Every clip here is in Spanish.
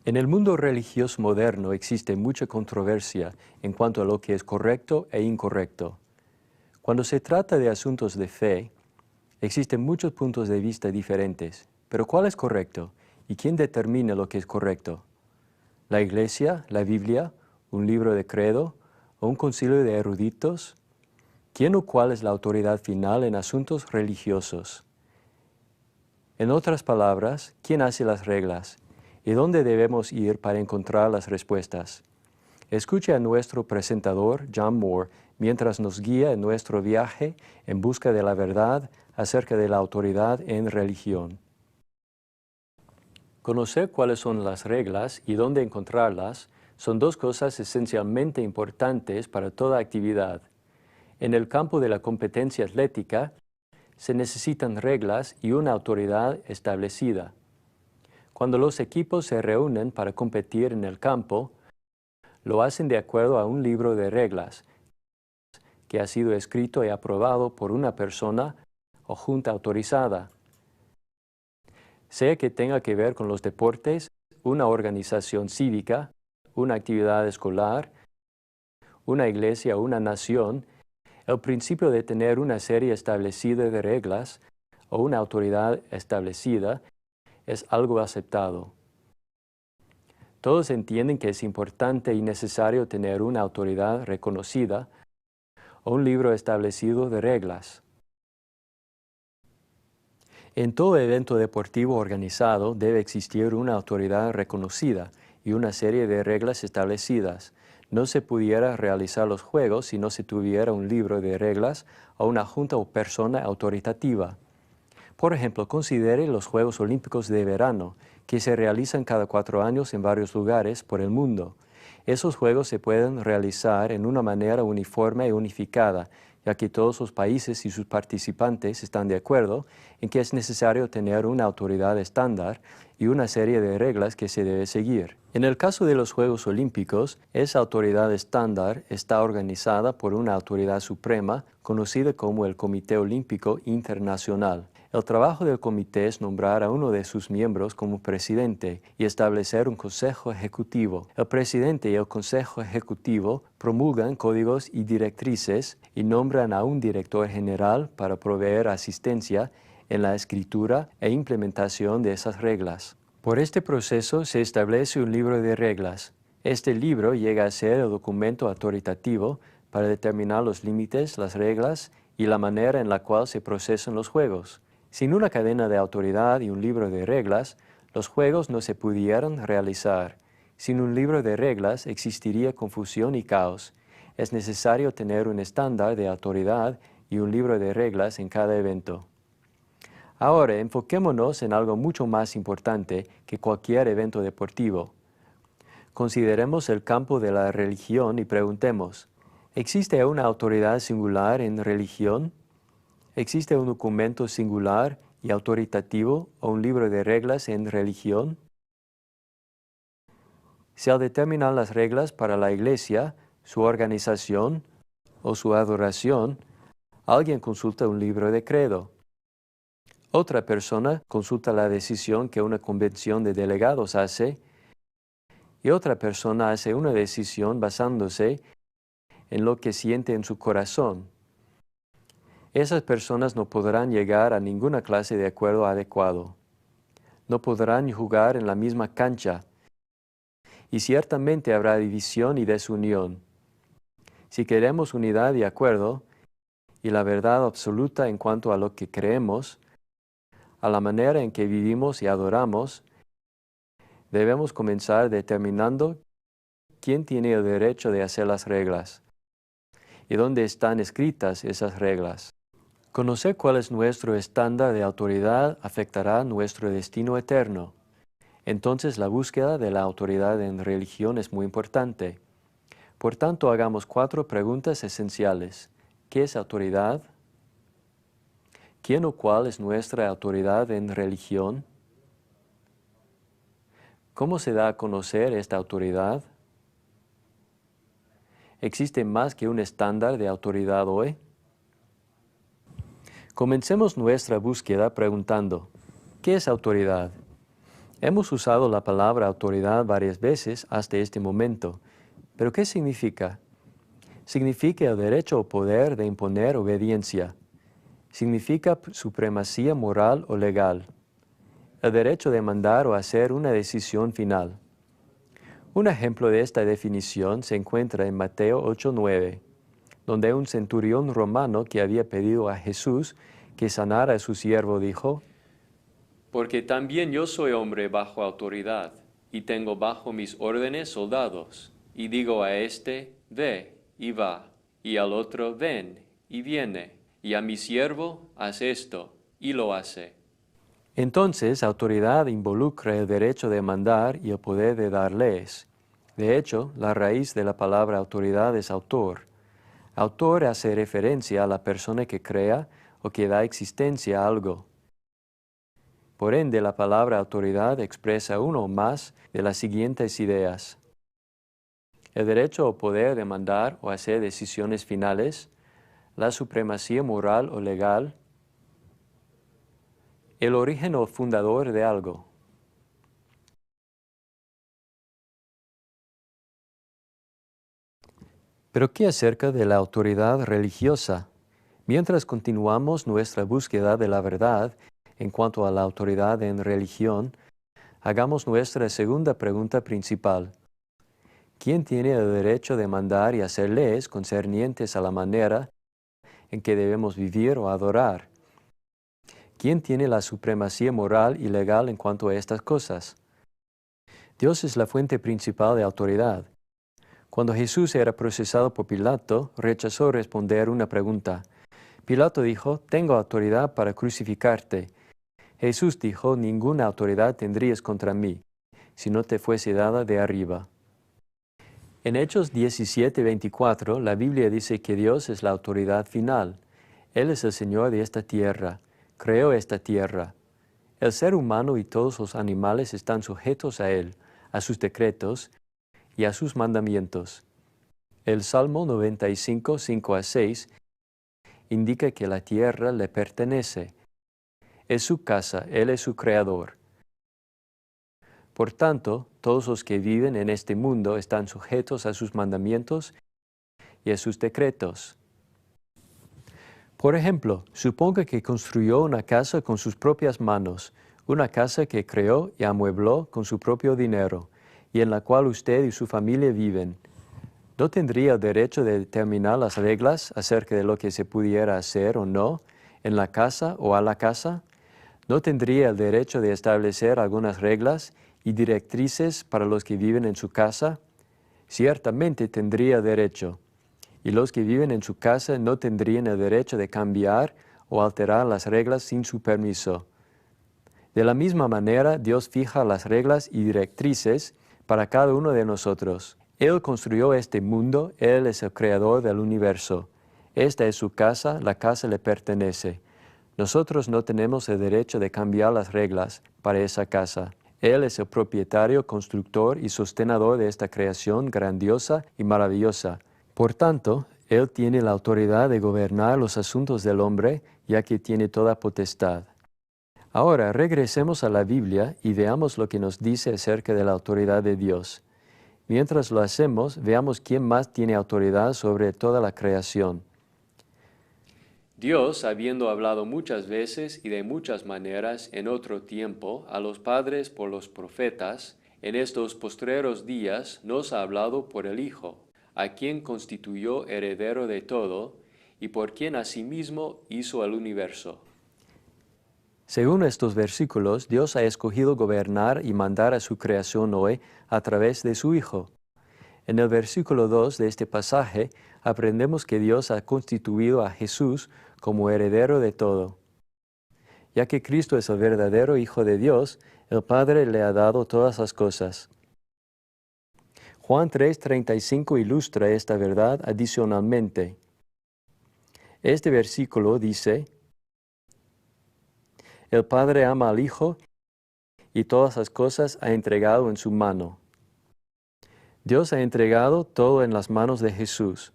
En el mundo religioso moderno existe mucha controversia en cuanto a lo que es correcto e incorrecto. Cuando se trata de asuntos de fe, existen muchos puntos de vista diferentes. Pero ¿cuál es correcto? ¿Y quién determina lo que es correcto? ¿La Iglesia, la Biblia, un libro de credo o un concilio de eruditos? ¿Quién o cuál es la autoridad final en asuntos religiosos? En otras palabras, ¿quién hace las reglas? ¿Y dónde debemos ir para encontrar las respuestas? Escuche a nuestro presentador, John Moore, mientras nos guía en nuestro viaje en busca de la verdad acerca de la autoridad en religión. Conocer cuáles son las reglas y dónde encontrarlas son dos cosas esencialmente importantes para toda actividad. En el campo de la competencia atlética, se necesitan reglas y una autoridad establecida. Cuando los equipos se reúnen para competir en el campo, lo hacen de acuerdo a un libro de reglas que ha sido escrito y aprobado por una persona o junta autorizada. Sea que tenga que ver con los deportes, una organización cívica, una actividad escolar, una iglesia o una nación, el principio de tener una serie establecida de reglas o una autoridad establecida es algo aceptado. Todos entienden que es importante y necesario tener una autoridad reconocida o un libro establecido de reglas. En todo evento deportivo organizado debe existir una autoridad reconocida y una serie de reglas establecidas. No se pudiera realizar los juegos si no se tuviera un libro de reglas o una junta o persona autoritativa. Por ejemplo, considere los Juegos Olímpicos de verano, que se realizan cada 4 años en varios lugares por el mundo. Esos juegos se pueden realizar en una manera uniforme y unificada, ya que todos los países y sus participantes están de acuerdo en que es necesario tener una autoridad estándar y una serie de reglas que se debe seguir. En el caso de los Juegos Olímpicos, esa autoridad estándar está organizada por una autoridad suprema conocida como el Comité Olímpico Internacional. El trabajo del comité es nombrar a uno de sus miembros como presidente y establecer un consejo ejecutivo. El presidente y el consejo ejecutivo promulgan códigos y directrices y nombran a un director general para proveer asistencia en la escritura e implementación de esas reglas. Por este proceso se establece un libro de reglas. Este libro llega a ser el documento autoritativo para determinar los límites, las reglas y la manera en la cual se procesan los juegos. Sin una cadena de autoridad y un libro de reglas, los juegos no se pudieran realizar. Sin un libro de reglas existiría confusión y caos. Es necesario tener un estándar de autoridad y un libro de reglas en cada evento. Ahora, enfoquémonos en algo mucho más importante que cualquier evento deportivo. Consideremos el campo de la religión y preguntemos, ¿existe una autoridad singular en religión? ¿Existe un documento singular y autoritativo o un libro de reglas en religión? Si al determinar las reglas para la Iglesia, su organización o su adoración, alguien consulta un libro de credo. Otra persona consulta la decisión que una convención de delegados hace y otra persona hace una decisión basándose en lo que siente en su corazón. Esas personas no podrán llegar a ninguna clase de acuerdo adecuado. No podrán jugar en la misma cancha. Y ciertamente habrá división y desunión. Si queremos unidad y acuerdo, y la verdad absoluta en cuanto a lo que creemos, a la manera en que vivimos y adoramos, debemos comenzar determinando quién tiene el derecho de hacer las reglas y dónde están escritas esas reglas. Conocer cuál es nuestro estándar de autoridad afectará nuestro destino eterno. Entonces la búsqueda de la autoridad en religión es muy importante. Por tanto, hagamos 4 preguntas esenciales. ¿Qué es autoridad? ¿Quién o cuál es nuestra autoridad en religión? ¿Cómo se da a conocer esta autoridad? ¿Existe más que un estándar de autoridad hoy? Comencemos nuestra búsqueda preguntando, ¿qué es autoridad? Hemos usado la palabra autoridad varias veces hasta este momento, pero ¿qué significa? Significa el derecho o poder de imponer obediencia. Significa supremacía moral o legal. El derecho de mandar o hacer una decisión final. Un ejemplo de esta definición se encuentra en Mateo 8:9, donde un centurión romano que había pedido a Jesús que sanara a su siervo dijo: Porque también yo soy hombre bajo autoridad, y tengo bajo mis órdenes soldados, y digo a este, ve, y va, y al otro, ven, y viene, y a mi siervo, haz esto, y lo hace. Entonces, autoridad involucra el derecho de mandar y el poder de dar leyes. De hecho, la raíz de la palabra autoridad es autor. Autor hace referencia a la persona que crea o que da existencia a algo. Por ende, la palabra autoridad expresa uno o más de las siguientes ideas: el derecho o poder de mandar o hacer decisiones finales, la supremacía moral o legal, el origen o fundador de algo. Pero ¿qué acerca de la autoridad religiosa? Mientras continuamos nuestra búsqueda de la verdad en cuanto a la autoridad en religión, hagamos nuestra segunda pregunta principal. ¿Quién tiene el derecho de mandar y hacer leyes concernientes a la manera en que debemos vivir o adorar? ¿Quién tiene la supremacía moral y legal en cuanto a estas cosas? Dios es la fuente principal de autoridad. Cuando Jesús era procesado por Pilato, rechazó responder una pregunta. Pilato dijo: «Tengo autoridad para crucificarte». Jesús dijo: «Ninguna autoridad tendrías contra mí, si no te fuese dada de arriba». En Hechos 17:24, la Biblia dice que Dios es la autoridad final. Él es el Señor de esta tierra, creó esta tierra. El ser humano y todos los animales están sujetos a Él, a sus decretos y a sus mandamientos. El Salmo 95, 5-6 indica que la tierra le pertenece. Es su casa, Él es su creador. Por tanto, todos los que viven en este mundo están sujetos a sus mandamientos y a sus decretos. Por ejemplo, suponga que construyó una casa con sus propias manos, una casa que creó y amuebló con su propio dinero, y en la cual usted y su familia viven. ¿No tendría el derecho de determinar las reglas acerca de lo que se pudiera hacer o no en la casa o a la casa? ¿No tendría el derecho de establecer algunas reglas y directrices para los que viven en su casa? Ciertamente tendría derecho, y los que viven en su casa no tendrían el derecho de cambiar o alterar las reglas sin su permiso. De la misma manera, Dios fija las reglas y directrices para cada uno de nosotros. Él construyó este mundo, Él es el creador del universo. Esta es su casa, la casa le pertenece. Nosotros no tenemos el derecho de cambiar las reglas para esa casa. Él es el propietario, constructor y sostenedor de esta creación grandiosa y maravillosa. Por tanto, Él tiene la autoridad de gobernar los asuntos del hombre, ya que tiene toda potestad. Ahora regresemos a la Biblia y veamos lo que nos dice acerca de la autoridad de Dios. Mientras lo hacemos, veamos quién más tiene autoridad sobre toda la creación. Dios, habiendo hablado muchas veces y de muchas maneras en otro tiempo a los padres por los profetas, en estos postreros días nos ha hablado por el Hijo, a quien constituyó heredero de todo, y por quien asimismo hizo el universo. Según estos versículos, Dios ha escogido gobernar y mandar a su creación hoy a través de su Hijo. En el versículo 2 de este pasaje aprendemos que Dios ha constituido a Jesús como heredero de todo. Ya que Cristo es el verdadero Hijo de Dios, el Padre le ha dado todas las cosas. Juan 3:35 ilustra esta verdad adicionalmente. Este versículo dice: «El Padre ama al Hijo y todas las cosas ha entregado en su mano». Dios ha entregado todo en las manos de Jesús.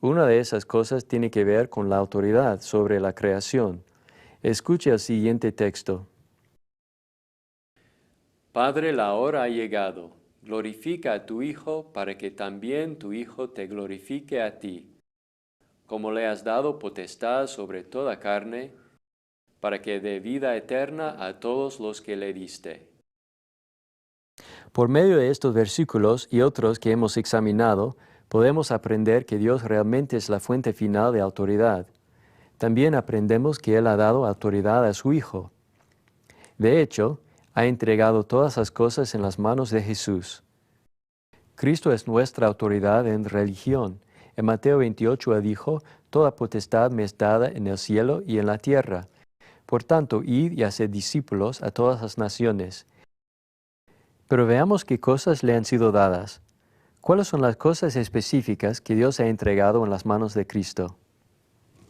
Una de esas cosas tiene que ver con la autoridad sobre la creación. Escuche el siguiente texto. Padre, la hora ha llegado. Glorifica a tu Hijo para que también tu Hijo te glorifique a ti, como le has dado potestad sobre toda carne, para que dé vida eterna a todos los que le diste. Por medio de estos versículos y otros que hemos examinado, podemos aprender que Dios realmente es la fuente final de autoridad. También aprendemos que Él ha dado autoridad a su Hijo. De hecho, ha entregado todas las cosas en las manos de Jesús. Cristo es nuestra autoridad en religión. En Mateo 28 Él dijo, «Toda potestad me es dada en el cielo y en la tierra. Por tanto, id y haced discípulos a todas las naciones». Pero veamos qué cosas le han sido dadas. ¿Cuáles son las cosas específicas que Dios ha entregado en las manos de Cristo?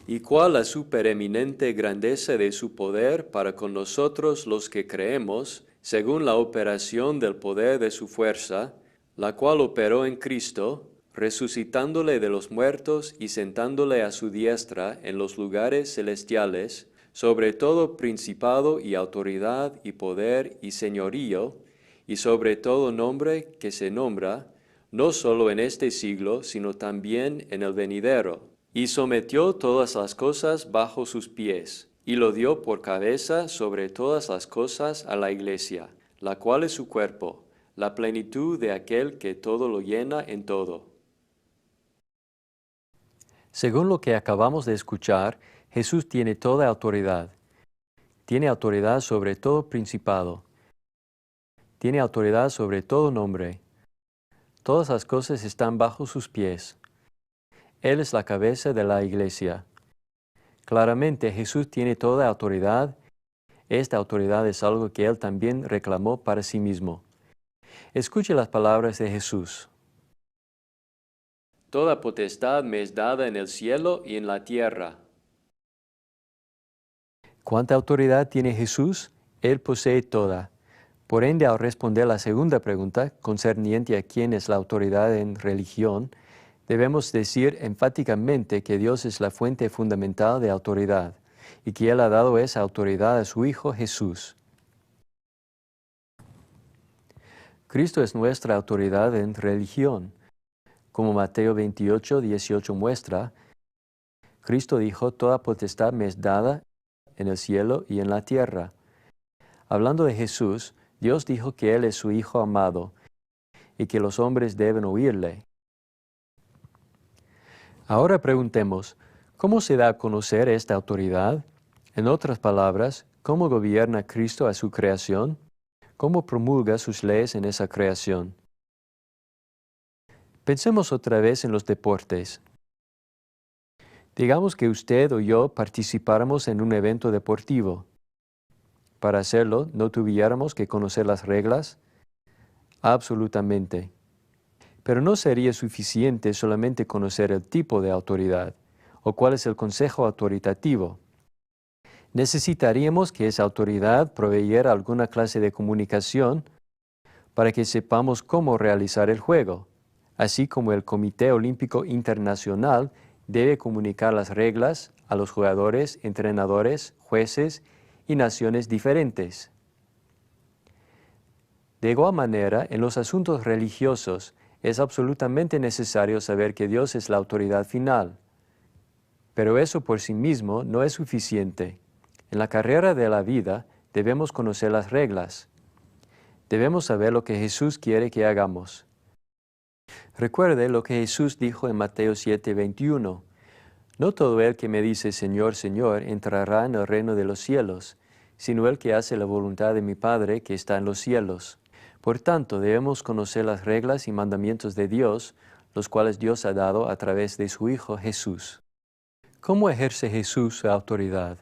¿Y cuál la supereminente grandeza de su poder para con nosotros los que creemos, según la operación del poder de su fuerza, la cual operó en Cristo, resucitándole de los muertos y sentándole a su diestra en los lugares celestiales, sobre todo principado y autoridad y poder y señorío, y sobre todo nombre que se nombra, no solo en este siglo, sino también en el venidero. Y sometió todas las cosas bajo sus pies, y lo dio por cabeza sobre todas las cosas a la Iglesia, la cual es su cuerpo, la plenitud de aquel que todo lo llena en todo. Según lo que acabamos de escuchar, Jesús tiene toda autoridad. Tiene autoridad sobre todo principado. Tiene autoridad sobre todo nombre. Todas las cosas están bajo sus pies. Él es la cabeza de la Iglesia. Claramente Jesús tiene toda autoridad. Esta autoridad es algo que Él también reclamó para sí mismo. Escuche las palabras de Jesús. Toda potestad me es dada en el cielo y en la tierra. ¿Cuánta autoridad tiene Jesús? Él posee toda. Por ende, al responder la segunda pregunta, concerniente a quién es la autoridad en religión, debemos decir enfáticamente que Dios es la fuente fundamental de autoridad y que Él ha dado esa autoridad a su Hijo Jesús. Cristo es nuestra autoridad en religión. Como Mateo 28, 18 muestra, Cristo dijo, «Toda potestad me es dada en el cielo y en la tierra». Hablando de Jesús, Dios dijo que Él es su Hijo amado y que los hombres deben oírle. Ahora preguntemos, ¿cómo se da a conocer esta autoridad? En otras palabras, ¿cómo gobierna Cristo a su creación? ¿Cómo promulga sus leyes en esa creación? Pensemos otra vez en los deportes. Digamos que usted o yo participáramos en un evento deportivo. Para hacerlo, ¿no tuviéramos que conocer las reglas? Absolutamente. Pero no sería suficiente solamente conocer el tipo de autoridad o cuál es el consejo autoritativo. Necesitaríamos que esa autoridad proveyera alguna clase de comunicación para que sepamos cómo realizar el juego, así como el Comité Olímpico Internacional debe comunicar las reglas a los jugadores, entrenadores, jueces y naciones diferentes. De igual manera, en los asuntos religiosos es absolutamente necesario saber que Dios es la autoridad final. Pero eso por sí mismo no es suficiente. En la carrera de la vida debemos conocer las reglas. Debemos saber lo que Jesús quiere que hagamos. Recuerde lo que Jesús dijo en Mateo 7:21. No todo el que me dice Señor, Señor, entrará en el reino de los cielos, sino el que hace la voluntad de mi Padre que está en los cielos. Por tanto, debemos conocer las reglas y mandamientos de Dios, los cuales Dios ha dado a través de su Hijo Jesús. ¿Cómo ejerce Jesús su autoridad?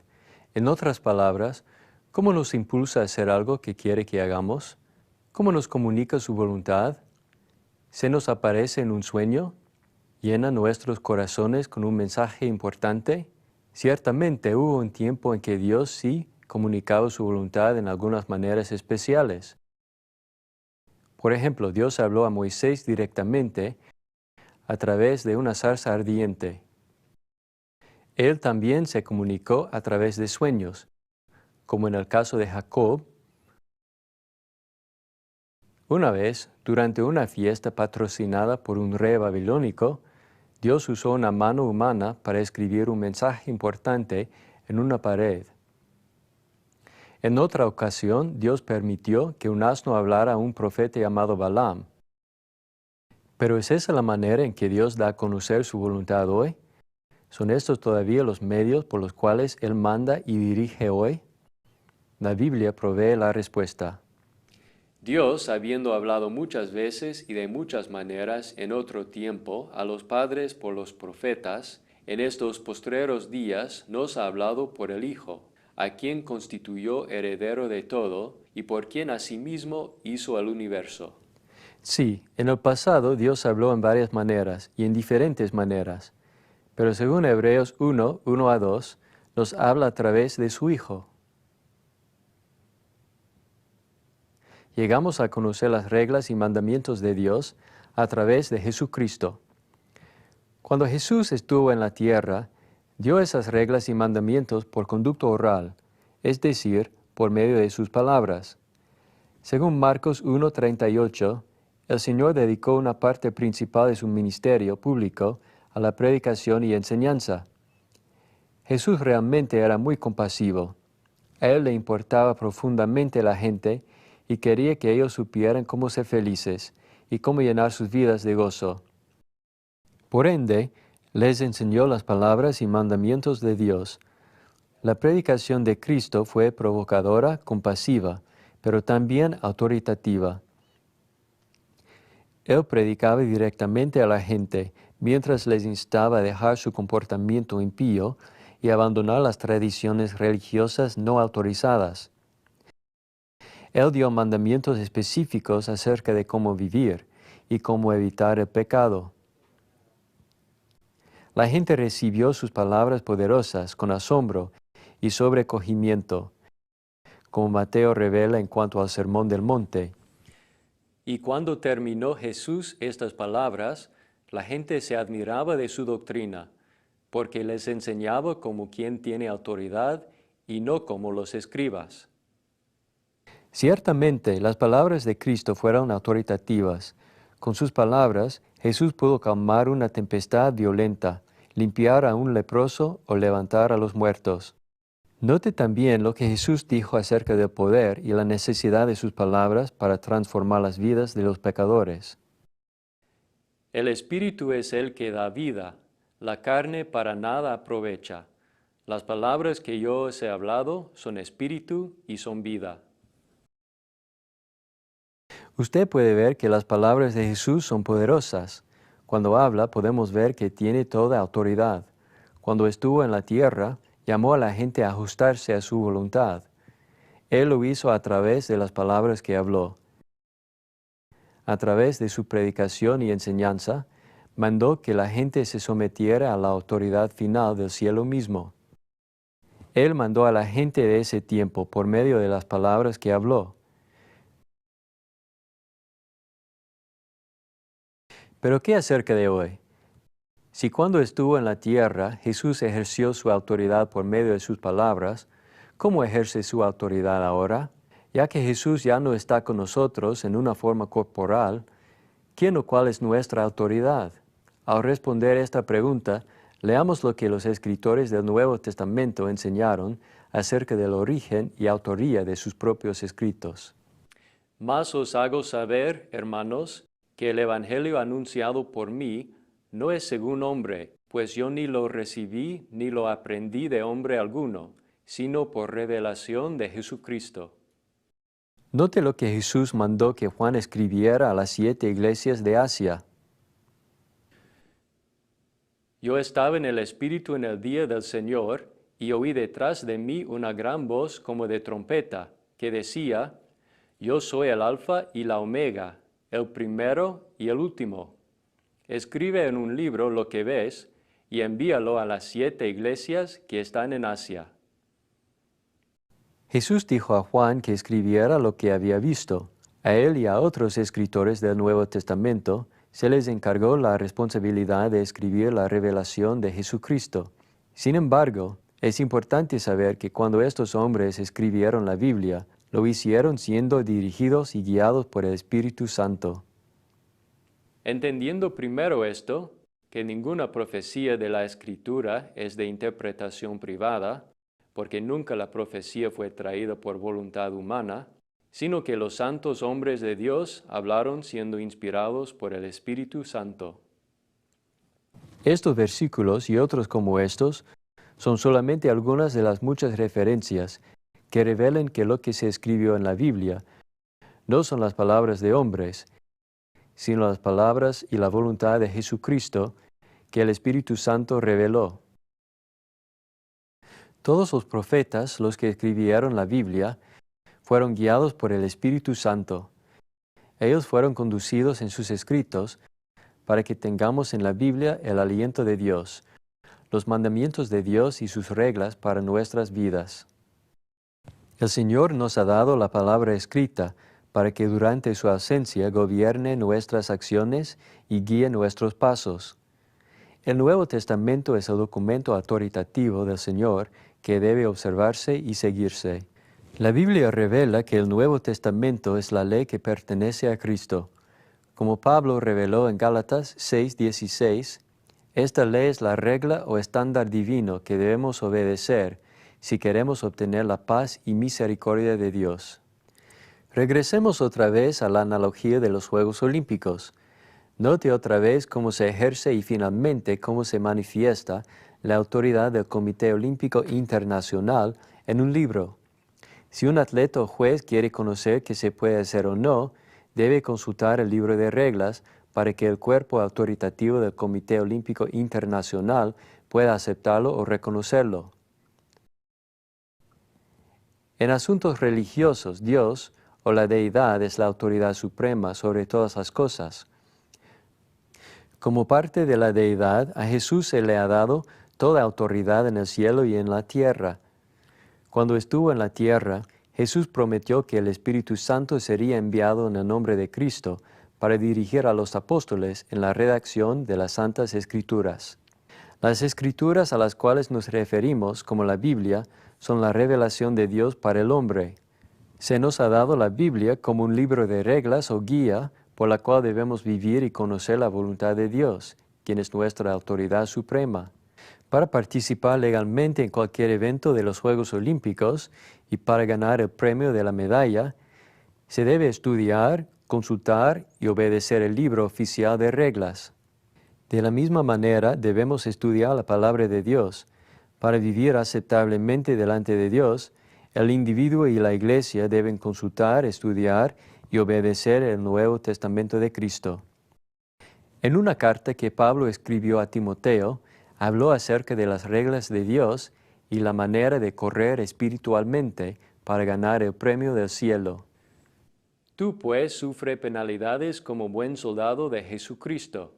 En otras palabras, ¿cómo nos impulsa a hacer algo que quiere que hagamos? ¿Cómo nos comunica su voluntad? ¿Se nos aparece en un sueño? ¿Llena nuestros corazones con un mensaje importante? Ciertamente hubo un tiempo en que Dios sí comunicaba su voluntad en algunas maneras especiales. Por ejemplo, Dios habló a Moisés directamente a través de una zarza ardiente. Él también se comunicó a través de sueños, como en el caso de Jacob, Una vez, durante una fiesta patrocinada por un rey babilónico, Dios usó una mano humana para escribir un mensaje importante en una pared. En otra ocasión, Dios permitió que un asno hablara a un profeta llamado Balaam. ¿Pero es esa la manera en que Dios da a conocer su voluntad hoy? ¿Son estos todavía los medios por los cuales Él manda y dirige hoy? La Biblia provee la respuesta. Dios, habiendo hablado muchas veces y de muchas maneras en otro tiempo a los padres por los profetas, en estos postreros días nos ha hablado por el Hijo, a quien constituyó heredero de todo y por quien asimismo hizo el universo. Sí, en el pasado Dios habló en varias maneras y en diferentes maneras, pero según Hebreos 1:1-2, nos habla a través de su Hijo. Llegamos a conocer las reglas y mandamientos de Dios a través de Jesucristo. Cuando Jesús estuvo en la tierra, dio esas reglas y mandamientos por conducto oral, es decir, por medio de sus palabras. Según Marcos 1:38, el Señor dedicó una parte principal de su ministerio público a la predicación y enseñanza. Jesús realmente era muy compasivo. A Él le importaba profundamente la gente y quería que ellos supieran cómo ser felices y cómo llenar sus vidas de gozo. Por ende, les enseñó las palabras y mandamientos de Dios. La predicación de Cristo fue provocadora, compasiva, pero también autoritativa. Él predicaba directamente a la gente, mientras les instaba a dejar su comportamiento impío y abandonar las tradiciones religiosas no autorizadas. Él dio mandamientos específicos acerca de cómo vivir y cómo evitar el pecado. La gente recibió sus palabras poderosas con asombro y sobrecogimiento, como Mateo revela en cuanto al Sermón del Monte. Y cuando terminó Jesús estas palabras, la gente se admiraba de su doctrina, porque les enseñaba como quien tiene autoridad y no como los escribas. Ciertamente, las palabras de Cristo fueron autoritativas. Con sus palabras, Jesús pudo calmar una tempestad violenta, limpiar a un leproso o levantar a los muertos. Note también lo que Jesús dijo acerca del poder y la necesidad de sus palabras para transformar las vidas de los pecadores. El Espíritu es el que da vida, la carne para nada aprovecha. Las palabras que yo os he hablado son espíritu y son vida. Usted puede ver que las palabras de Jesús son poderosas. Cuando habla podemos ver que tiene toda autoridad. Cuando estuvo en la tierra, llamó a la gente a ajustarse a su voluntad. Él lo hizo a través de las palabras que habló. A través de su predicación y enseñanza, mandó que la gente se sometiera a la autoridad final del cielo mismo. Él mandó a la gente de ese tiempo por medio de las palabras que habló. Pero ¿qué acerca de hoy? Si cuando estuvo en la tierra Jesús ejerció su autoridad por medio de sus palabras, ¿cómo ejerce su autoridad ahora? Ya que Jesús ya no está con nosotros en una forma corporal, ¿quién o cuál es nuestra autoridad? Al responder esta pregunta, leamos lo que los escritores del Nuevo Testamento enseñaron acerca del origen y autoría de sus propios escritos. Mas os hago saber, hermanos, que el Evangelio anunciado por mí no es según hombre, pues yo ni lo recibí ni lo aprendí de hombre alguno, sino por revelación de Jesucristo. Note lo que Jesús mandó que Juan escribiera a las 7 iglesias de Asia. Yo estaba en el Espíritu en el día del Señor, y oí detrás de mí una gran voz como de trompeta, que decía: Yo soy el Alfa y la Omega, el primero y el último. Escribe en un libro lo que ves, y envíalo a las 7 iglesias que están en Asia. Jesús dijo a Juan que escribiera lo que había visto. A él y a otros escritores del Nuevo Testamento se les encargó la responsabilidad de escribir la revelación de Jesucristo. Sin embargo, es importante saber que cuando estos hombres escribieron la Biblia, lo hicieron siendo dirigidos y guiados por el Espíritu Santo. Entendiendo primero esto, que ninguna profecía de la Escritura es de interpretación privada, porque nunca la profecía fue traída por voluntad humana, sino que los santos hombres de Dios hablaron siendo inspirados por el Espíritu Santo. Estos versículos y otros como estos son solamente algunas de las muchas referencias que revelan que lo que se escribió en la Biblia no son las palabras de hombres, sino las palabras y la voluntad de Jesucristo que el Espíritu Santo reveló. Todos los profetas, los que escribieron la Biblia, fueron guiados por el Espíritu Santo. Ellos fueron conducidos en sus escritos para que tengamos en la Biblia el aliento de Dios, los mandamientos de Dios y sus reglas para nuestras vidas. El Señor nos ha dado la palabra escrita para que durante su ausencia gobierne nuestras acciones y guíe nuestros pasos. El Nuevo Testamento es el documento autoritativo del Señor que debe observarse y seguirse. La Biblia revela que el Nuevo Testamento es la ley que pertenece a Cristo. Como Pablo reveló en Gálatas 6:16, esta ley es la regla o estándar divino que debemos obedecer si queremos obtener la paz y misericordia de Dios. Regresemos otra vez a la analogía de los Juegos Olímpicos. Note otra vez cómo se ejerce y finalmente cómo se manifiesta la autoridad del Comité Olímpico Internacional en un libro. Si un atleta o juez quiere conocer qué se puede hacer o no, debe consultar el libro de reglas para que el cuerpo autoritativo del Comité Olímpico Internacional pueda aceptarlo o reconocerlo. En asuntos religiosos, Dios o la deidad es la autoridad suprema sobre todas las cosas. Como parte de la deidad, a Jesús se le ha dado toda autoridad en el cielo y en la tierra. Cuando estuvo en la tierra, Jesús prometió que el Espíritu Santo sería enviado en el nombre de Cristo para dirigir a los apóstoles en la redacción de las Santas Escrituras. Las Escrituras a las cuales nos referimos, como la Biblia, son la revelación de Dios para el hombre. Se nos ha dado la Biblia como un libro de reglas o guía por la cual debemos vivir y conocer la voluntad de Dios, quien es nuestra autoridad suprema. Para participar legalmente en cualquier evento de los Juegos Olímpicos y para ganar el premio de la medalla, se debe estudiar, consultar y obedecer el libro oficial de reglas. De la misma manera, debemos estudiar la palabra de Dios. Para vivir aceptablemente delante de Dios, el individuo y la iglesia deben consultar, estudiar y obedecer el Nuevo Testamento de Cristo. En una carta que Pablo escribió a Timoteo, habló acerca de las reglas de Dios y la manera de correr espiritualmente para ganar el premio del cielo. Tú pues sufre penalidades como buen soldado de Jesucristo.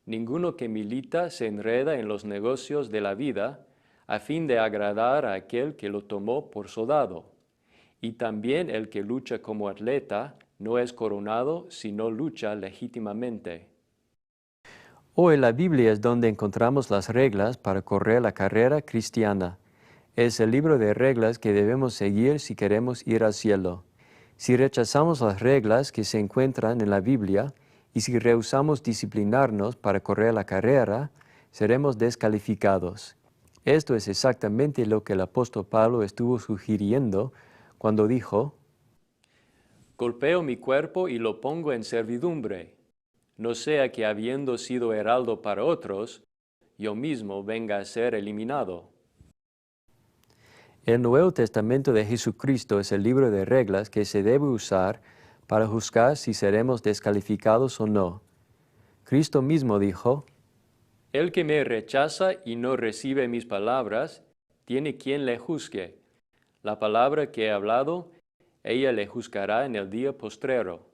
Ninguno que milita se enreda en los negocios de la vida, a fin de agradar a aquel que lo tomó por soldado. Y también el que lucha como atleta no es coronado si no lucha legítimamente. Hoy la Biblia es donde encontramos las reglas para correr la carrera cristiana. Es el libro de reglas que debemos seguir si queremos ir al cielo. Si rechazamos las reglas que se encuentran en la Biblia y si rehusamos disciplinarnos para correr la carrera, seremos descalificados. Esto es exactamente lo que el apóstol Pablo estuvo sugiriendo cuando dijo: Golpeo mi cuerpo y lo pongo en servidumbre, no sea que habiendo sido heraldo para otros, yo mismo venga a ser eliminado. El Nuevo Testamento de Jesucristo es el libro de reglas que se debe usar para juzgar si seremos descalificados o no. Cristo mismo dijo: El que me rechaza y no recibe mis palabras, tiene quien le juzgue. La palabra que he hablado, ella le juzgará en el día postrero.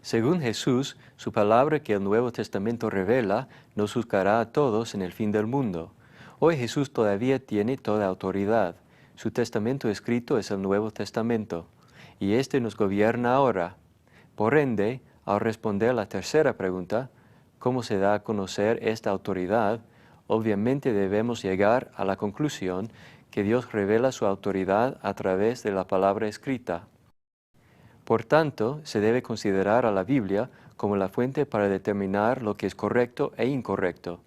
Según Jesús, su palabra que el Nuevo Testamento revela nos juzgará a todos en el fin del mundo. Hoy Jesús todavía tiene toda autoridad. Su testamento escrito es el Nuevo Testamento, y este nos gobierna ahora. Por ende, al responder la tercera pregunta, ¿cómo se da a conocer esta autoridad? Obviamente debemos llegar a la conclusión que Dios revela su autoridad a través de la palabra escrita. Por tanto, se debe considerar a la Biblia como la fuente para determinar lo que es correcto e incorrecto.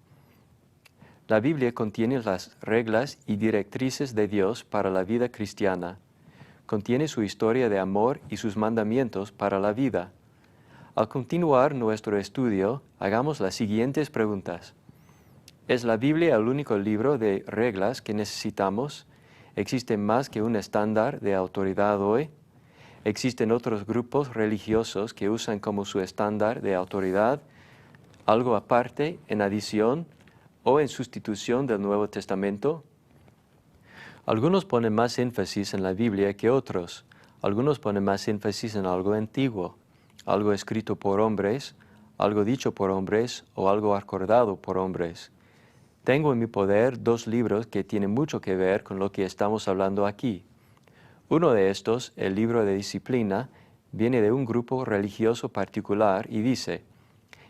La Biblia contiene las reglas y directrices de Dios para la vida cristiana. Contiene su historia de amor y sus mandamientos para la vida. Al continuar nuestro estudio, hagamos las siguientes preguntas. ¿Es la Biblia el único libro de reglas que necesitamos? ¿Existe más que un estándar de autoridad hoy? ¿Existen otros grupos religiosos que usan como su estándar de autoridad algo aparte, en adición o en sustitución del Nuevo Testamento? Algunos ponen más énfasis en la Biblia que otros. Algunos ponen más énfasis en algo antiguo, algo escrito por hombres, algo dicho por hombres o algo acordado por hombres. Tengo en mi poder 2 libros que tienen mucho que ver con lo que estamos hablando aquí. Uno de estos, el libro de disciplina, viene de un grupo religioso particular y dice,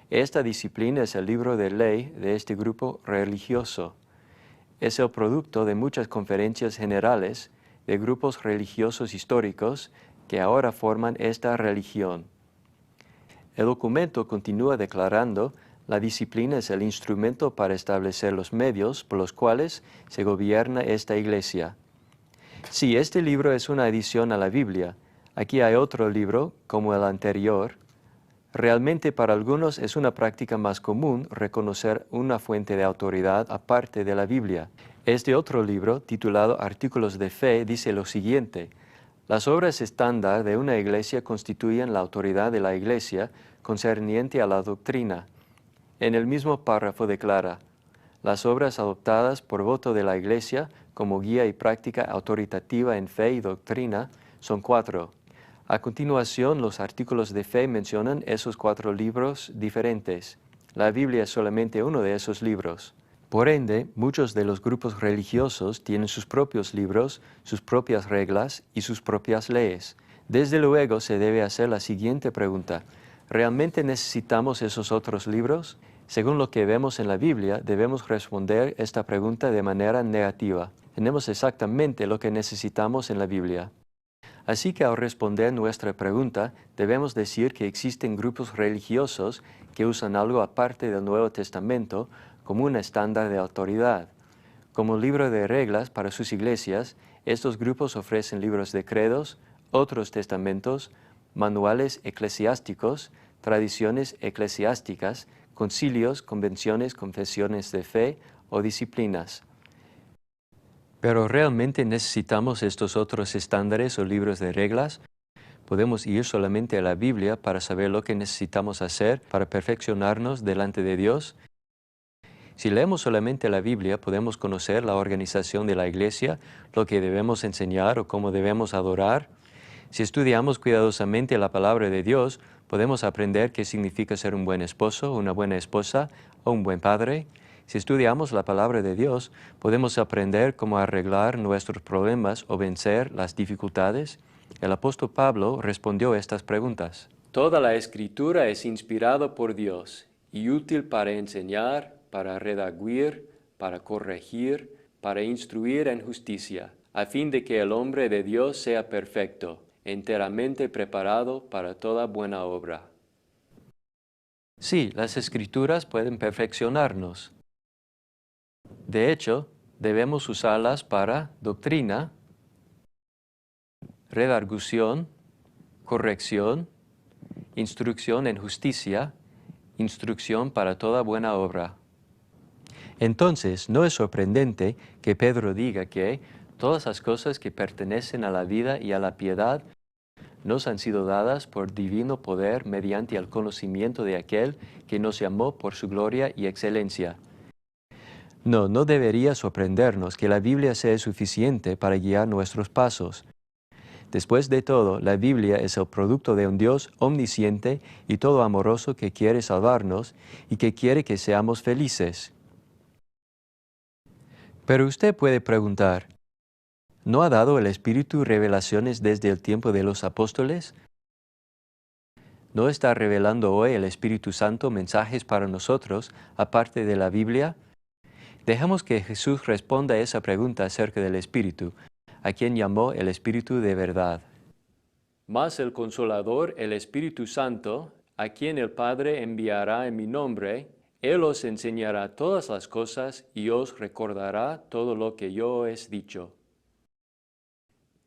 esta disciplina es el libro de ley de este grupo religioso. Es el producto de muchas conferencias generales de grupos religiosos históricos que ahora forman esta religión. El documento continúa declarando la disciplina es el instrumento para establecer los medios por los cuales se gobierna esta iglesia. Si este libro es una adición a la Biblia, aquí hay otro libro, como el anterior. Realmente para algunos es una práctica más común reconocer una fuente de autoridad aparte de la Biblia. Este otro libro, titulado Artículos de Fe, dice lo siguiente. Las obras estándar de una iglesia constituyen la autoridad de la iglesia concerniente a la doctrina. En el mismo párrafo declara, las obras adoptadas por voto de la iglesia como guía y práctica autoritativa en fe y doctrina son 4. A continuación, los artículos de fe mencionan esos 4 libros diferentes. La Biblia es solamente uno de esos libros. Por ende, muchos de los grupos religiosos tienen sus propios libros, sus propias reglas y sus propias leyes. Desde luego, se debe hacer la siguiente pregunta. ¿Realmente necesitamos esos otros libros? Según lo que vemos en la Biblia, debemos responder esta pregunta de manera negativa. Tenemos exactamente lo que necesitamos en la Biblia. Así que al responder nuestra pregunta, debemos decir que existen grupos religiosos que usan algo aparte del Nuevo Testamento como un estándar de autoridad. Como libro de reglas para sus iglesias, estos grupos ofrecen libros de credos, otros testamentos, manuales eclesiásticos, tradiciones eclesiásticas, concilios, convenciones, confesiones de fe o disciplinas. ¿Pero realmente necesitamos estos otros estándares o libros de reglas? ¿Podemos ir solamente a la Biblia para saber lo que necesitamos hacer para perfeccionarnos delante de Dios? Si leemos solamente la Biblia, podemos conocer la organización de la iglesia, lo que debemos enseñar o cómo debemos adorar. Si estudiamos cuidadosamente la palabra de Dios, podemos aprender qué significa ser un buen esposo, una buena esposa o un buen padre. Si estudiamos la palabra de Dios, podemos aprender cómo arreglar nuestros problemas o vencer las dificultades. El apóstol Pablo respondió a estas preguntas. Toda la Escritura es inspirada por Dios y útil para enseñar, para redarguir, para corregir, para instruir en justicia, a fin de que el hombre de Dios sea perfecto, enteramente preparado para toda buena obra. Sí, las Escrituras pueden perfeccionarnos. De hecho, debemos usarlas para doctrina, redargución, corrección, instrucción en justicia, instrucción para toda buena obra. Entonces, no es sorprendente que Pedro diga que todas las cosas que pertenecen a la vida y a la piedad nos han sido dadas por divino poder mediante el conocimiento de aquel que nos llamó por su gloria y excelencia. No debería sorprendernos que la Biblia sea suficiente para guiar nuestros pasos. Después de todo, la Biblia es el producto de un Dios omnisciente y todo amoroso que quiere salvarnos y que quiere que seamos felices. Pero usted puede preguntar, ¿no ha dado el Espíritu revelaciones desde el tiempo de los apóstoles? ¿No está revelando hoy el Espíritu Santo mensajes para nosotros, aparte de la Biblia? Dejamos que Jesús responda a esa pregunta acerca del Espíritu, a quien llamó el Espíritu de verdad. Mas el Consolador, el Espíritu Santo, a quien el Padre enviará en mi nombre, Él os enseñará todas las cosas y os recordará todo lo que yo os he dicho.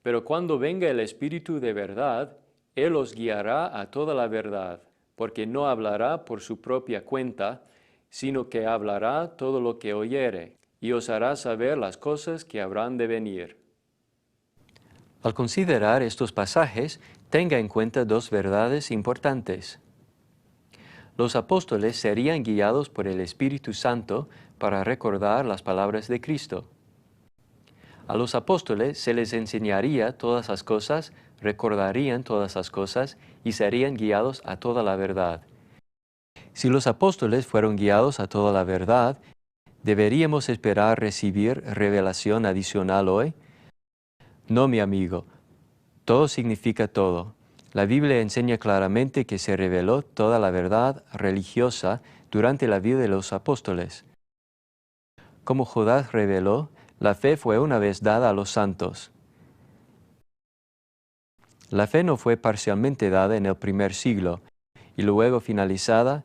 Pero cuando venga el Espíritu de verdad, Él os guiará a toda la verdad, porque no hablará por su propia cuenta, sino que hablará todo lo que oyere, y os hará saber las cosas que habrán de venir. Al considerar estos pasajes, tenga en cuenta dos verdades importantes. Los apóstoles serían guiados por el Espíritu Santo para recordar las palabras de Cristo. A los apóstoles se les enseñaría todas las cosas, recordarían todas las cosas y serían guiados a toda la verdad. Si los apóstoles fueron guiados a toda la verdad, ¿deberíamos esperar recibir revelación adicional hoy? No, mi amigo. Todo significa todo. La Biblia enseña claramente que se reveló toda la verdad religiosa durante la vida de los apóstoles. Como Judas reveló, la fe fue una vez dada a los santos. La fe no fue parcialmente dada en el primer siglo y luego finalizada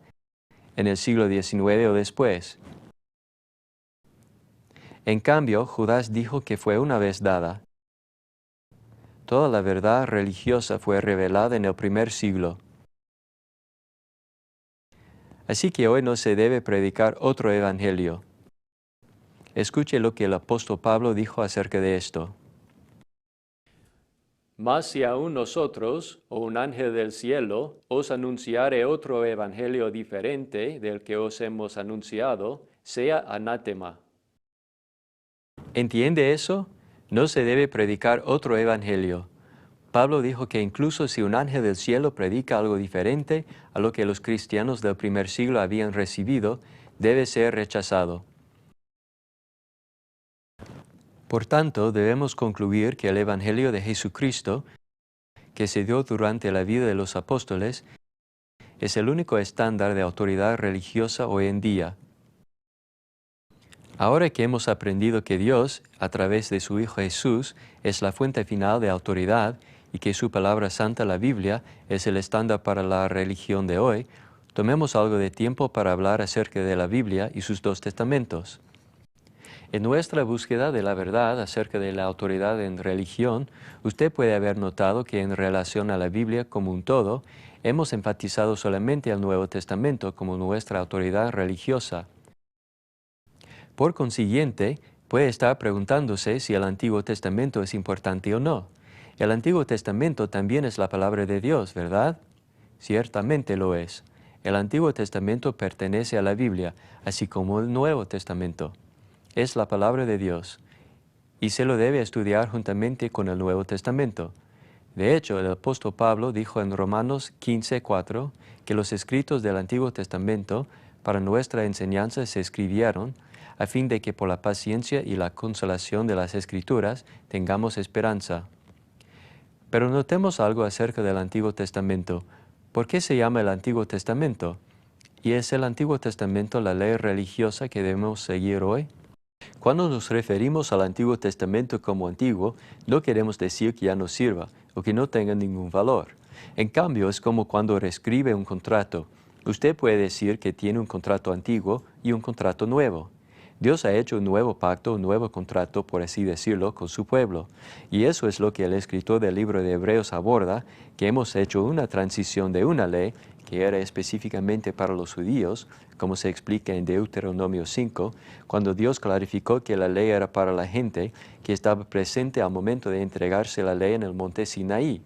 en el siglo XIX o después. En cambio, Judas dijo que fue una vez dada. Toda la verdad religiosa fue revelada en el primer siglo. Así que hoy no se debe predicar otro evangelio. Escuche lo que el apóstol Pablo dijo acerca de esto. Mas si aún nosotros, o un ángel del cielo, os anunciare otro evangelio diferente del que os hemos anunciado, sea anátema. ¿Entiende eso? No se debe predicar otro evangelio. Pablo dijo que incluso si un ángel del cielo predica algo diferente a lo que los cristianos del primer siglo habían recibido, debe ser rechazado. Por tanto, debemos concluir que el Evangelio de Jesucristo, que se dio durante la vida de los apóstoles, es el único estándar de autoridad religiosa hoy en día. Ahora que hemos aprendido que Dios, a través de su Hijo Jesús, es la fuente final de autoridad y que su palabra santa, la Biblia, es el estándar para la religión de hoy, tomemos algo de tiempo para hablar acerca de la Biblia y sus dos testamentos. En nuestra búsqueda de la verdad acerca de la autoridad en religión, usted puede haber notado que en relación a la Biblia como un todo, hemos enfatizado solamente el Nuevo Testamento como nuestra autoridad religiosa. Por consiguiente, puede estar preguntándose si el Antiguo Testamento es importante o no. El Antiguo Testamento también es la palabra de Dios, ¿verdad? Ciertamente lo es. El Antiguo Testamento pertenece a la Biblia, así como el Nuevo Testamento. Es la palabra de Dios, y se lo debe estudiar juntamente con el Nuevo Testamento. De hecho, el apóstol Pablo dijo en Romanos 15:4 que los escritos del Antiguo Testamento para nuestra enseñanza se escribieron a fin de que por la paciencia y la consolación de las Escrituras tengamos esperanza. Pero notemos algo acerca del Antiguo Testamento. ¿Por qué se llama el Antiguo Testamento? ¿Y es el Antiguo Testamento la ley religiosa que debemos seguir hoy? Cuando nos referimos al Antiguo Testamento como antiguo, no queremos decir que ya no sirva o que no tenga ningún valor. En cambio, es como cuando reescribe un contrato. Usted puede decir que tiene un contrato antiguo y un contrato nuevo. Dios ha hecho un nuevo pacto, un nuevo contrato, por así decirlo, con su pueblo. Y eso es lo que el escritor del libro de Hebreos aborda, que hemos hecho una transición de una ley que era específicamente para los judíos, como se explica en Deuteronomio 5, cuando Dios clarificó que la ley era para la gente que estaba presente al momento de entregarse la ley en el monte Sinaí.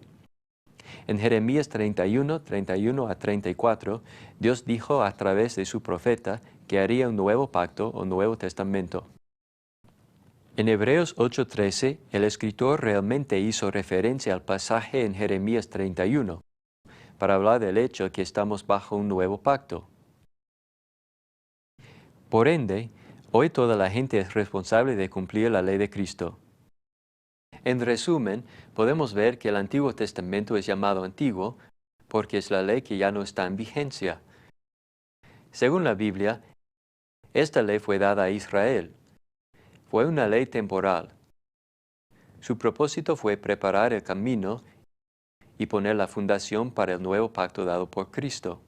En Jeremías 31, 31 a 34, Dios dijo a través de su profeta que haría un nuevo pacto o nuevo testamento. En Hebreos 8:13, el escritor realmente hizo referencia al pasaje en Jeremías 31, para hablar del hecho que estamos bajo un nuevo pacto. Por ende, hoy toda la gente es responsable de cumplir la ley de Cristo. En resumen, podemos ver que el Antiguo Testamento es llamado antiguo porque es la ley que ya no está en vigencia. Según la Biblia, esta ley fue dada a Israel, fue una ley temporal. Su propósito fue preparar el camino y poner la fundación para el nuevo pacto dado por Cristo.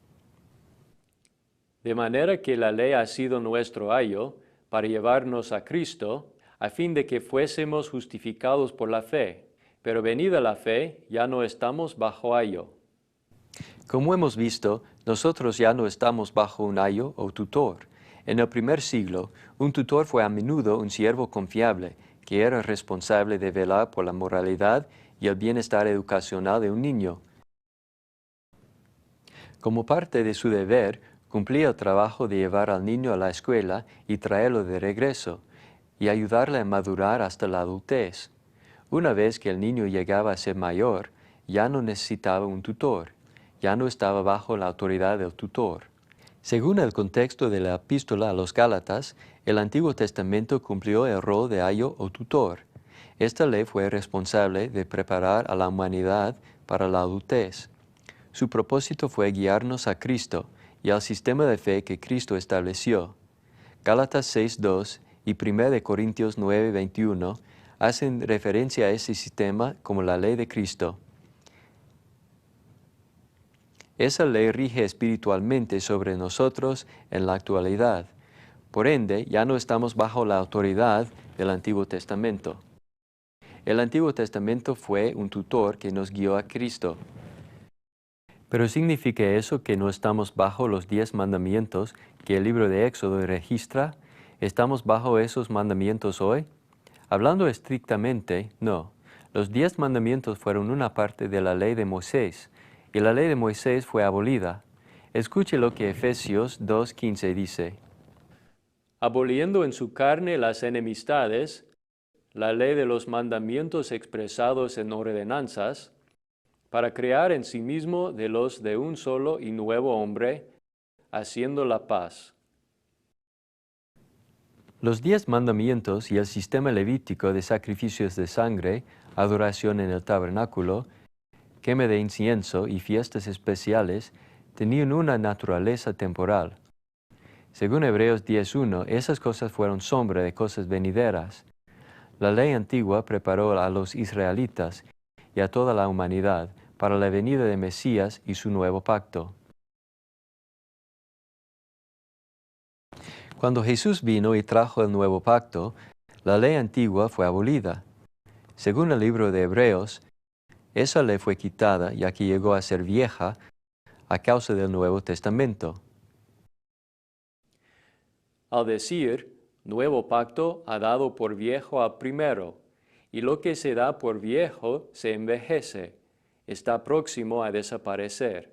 De manera que la ley ha sido nuestro ayo para llevarnos a Cristo, a fin de que fuésemos justificados por la fe. Pero venida la fe, ya no estamos bajo ayo. Como hemos visto, nosotros ya no estamos bajo un ayo o tutor. En el primer siglo, un tutor fue a menudo un siervo confiable, que era responsable de velar por la moralidad y el bienestar educacional de un niño. Como parte de su deber, cumplía el trabajo de llevar al niño a la escuela y traerlo de regreso, y ayudarle a madurar hasta la adultez. Una vez que el niño llegaba a ser mayor, ya no necesitaba un tutor, ya no estaba bajo la autoridad del tutor. Según el contexto de la epístola a los Gálatas, el Antiguo Testamento cumplió el rol de ayo o tutor. Esta ley fue responsable de preparar a la humanidad para la adultez. Su propósito fue guiarnos a Cristo y al sistema de fe que Cristo estableció. Gálatas 6:2 y 1 Corintios 9:21 hacen referencia a ese sistema como la ley de Cristo. Esa ley rige espiritualmente sobre nosotros en la actualidad. Por ende, ya no estamos bajo la autoridad del Antiguo Testamento. El Antiguo Testamento fue un tutor que nos guió a Cristo. ¿Pero significa eso que no estamos bajo los 10 mandamientos que el libro de Éxodo registra? ¿Estamos bajo esos mandamientos hoy? Hablando estrictamente, no. Los 10 mandamientos fueron una parte de la ley de Moisés, y la ley de Moisés fue abolida. Escuche lo que Efesios 2:15 dice. Aboliendo en su carne las enemistades, la ley de los mandamientos expresados en ordenanzas, para crear en sí mismo de los de un solo y nuevo hombre, haciendo la paz. Los 10 mandamientos y el sistema levítico de sacrificios de sangre, adoración en el tabernáculo, quema de incienso y fiestas especiales tenían una naturaleza temporal. Según Hebreos 10:1, esas cosas fueron sombra de cosas venideras. La ley antigua preparó a los israelitas y a toda la humanidad para la venida de Mesías y su nuevo pacto. Cuando Jesús vino y trajo el nuevo pacto, la ley antigua fue abolida. Según el libro de Hebreos, esa ley fue quitada ya que llegó a ser vieja a causa del Nuevo Testamento. Al decir, nuevo pacto ha dado por viejo al primero, y lo que se da por viejo se envejece, está próximo a desaparecer.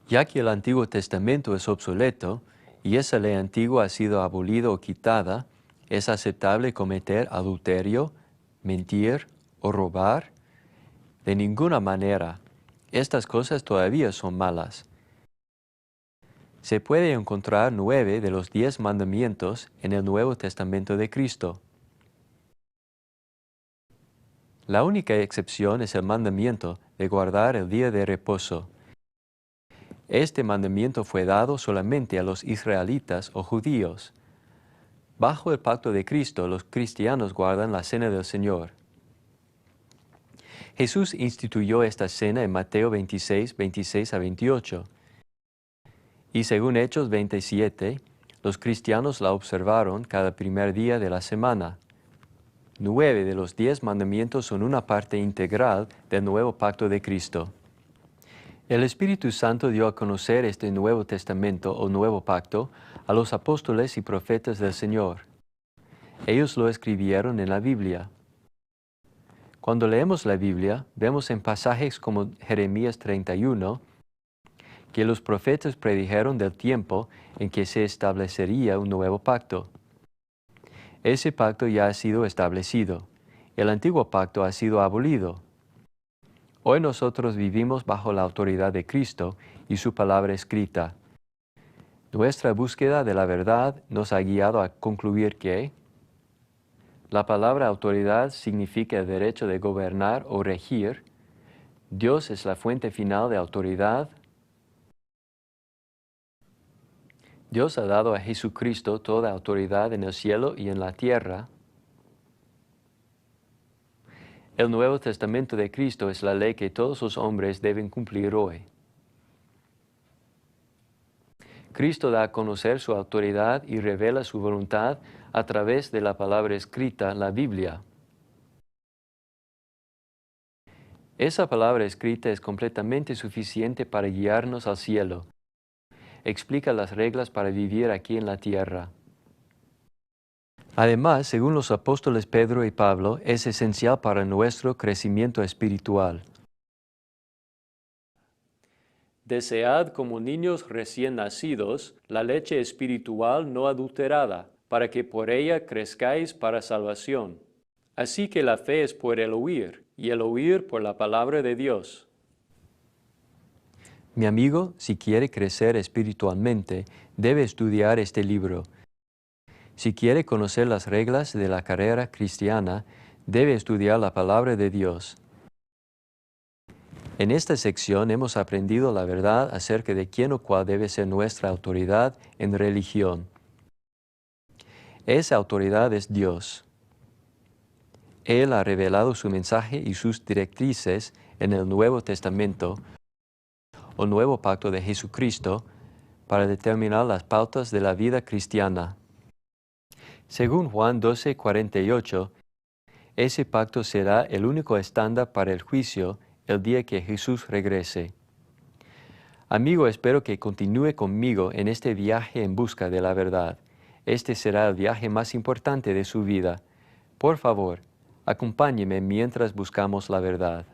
Ya que el Antiguo Testamento es obsoleto y esa ley antigua ha sido abolida o quitada, ¿es aceptable cometer adulterio, mentir o robar? De ninguna manera. Estas cosas todavía son malas. Se puede encontrar 9 de los 10 mandamientos en el Nuevo Testamento de Cristo. La única excepción es el mandamiento de guardar el día de reposo. Este mandamiento fue dado solamente a los israelitas o judíos. Bajo el pacto de Cristo, los cristianos guardan la cena del Señor. Jesús instituyó esta cena en Mateo 26, 26 a 28. Y según Hechos 27, los cristianos la observaron cada primer día de la semana. 9 de los 10 mandamientos son una parte integral del nuevo pacto de Cristo. El Espíritu Santo dio a conocer este Nuevo Testamento o Nuevo Pacto a los apóstoles y profetas del Señor. Ellos lo escribieron en la Biblia. Cuando leemos la Biblia, vemos en pasajes como Jeremías 31 que los profetas predijeron del tiempo en que se establecería un nuevo pacto. Ese pacto ya ha sido establecido. El antiguo pacto ha sido abolido. Hoy nosotros vivimos bajo la autoridad de Cristo y su palabra escrita. Nuestra búsqueda de la verdad nos ha guiado a concluir que la palabra autoridad significa el derecho de gobernar o regir. Dios es la fuente final de autoridad. Dios ha dado a Jesucristo toda autoridad en el cielo y en la tierra. El Nuevo Testamento de Cristo es la ley que todos los hombres deben cumplir hoy. Cristo da a conocer su autoridad y revela su voluntad a través de la palabra escrita, la Biblia. Esa palabra escrita es completamente suficiente para guiarnos al cielo. Explica las reglas para vivir aquí en la tierra. Además, según los apóstoles Pedro y Pablo, es esencial para nuestro crecimiento espiritual. Desead como niños recién nacidos la leche espiritual no adulterada, para que por ella crezcáis para salvación. Así que la fe es por el oír, y el oír por la palabra de Dios. Mi amigo, si quiere crecer espiritualmente, debe estudiar este libro. Si quiere conocer las reglas de la carrera cristiana, debe estudiar la palabra de Dios. En esta sección hemos aprendido la verdad acerca de quién o cuál debe ser nuestra autoridad en religión. Esa autoridad es Dios. Él ha revelado su mensaje y sus directrices en el Nuevo Testamento, o Nuevo Pacto de Jesucristo, para determinar las pautas de la vida cristiana. Según Juan 12:48, ese pacto será el único estándar para el juicio el día que Jesús regrese. Amigo, espero que continúe conmigo en este viaje en busca de la verdad. Este será el viaje más importante de su vida. Por favor, acompáñeme mientras buscamos la verdad.